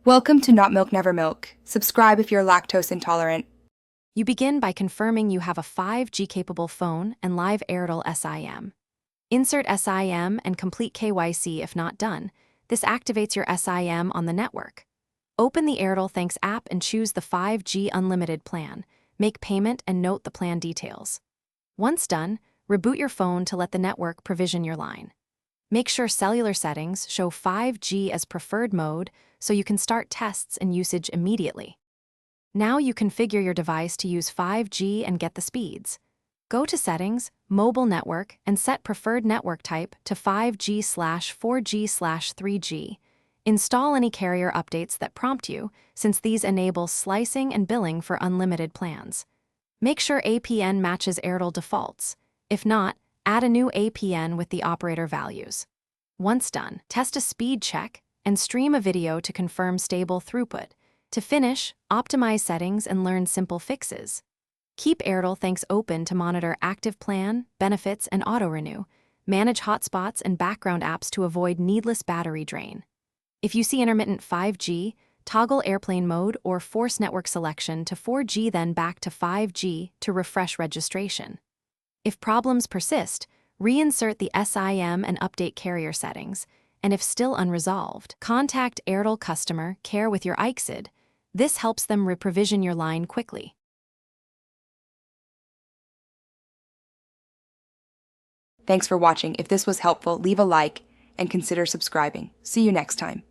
Welcome to Not Milk Never Milk. Subscribe if you're lactose intolerant. You begin by confirming you have a 5G-capable phone and live Airtel SIM. Insert SIM and complete KYC if not done. This activates your SIM on the network. Open the Airtel Thanks app and choose the 5G Unlimited plan. Make payment and note the plan details. Once done, reboot your phone to let the network provision your line. Make sure cellular settings show 5G as preferred mode so you can start tests and usage immediately. Now you configure your device to use 5G and get the speeds. Go to Settings, Mobile Network, and set preferred network type to 5G/4G/3G. Install any carrier updates that prompt you, since these enable slicing and billing for unlimited plans. Make sure APN matches Airtel defaults. If not, add a new APN with the operator values. Once done, test a speed check and stream a video to confirm stable throughput. To finish, optimize settings and learn simple fixes. Keep Airtel Thanks open to monitor active plan, benefits, and auto-renew. Manage hotspots and background apps to avoid needless battery drain. If you see intermittent 5G, toggle airplane mode or force network selection to 4G, then back to 5G to refresh registration. If problems persist, reinsert the SIM and update carrier settings, and if still unresolved, contact Airtel Customer Care with your ICSID. This helps them reprovision your line quickly. Thanks for watching. If this was helpful, leave a like and consider subscribing. See you next time.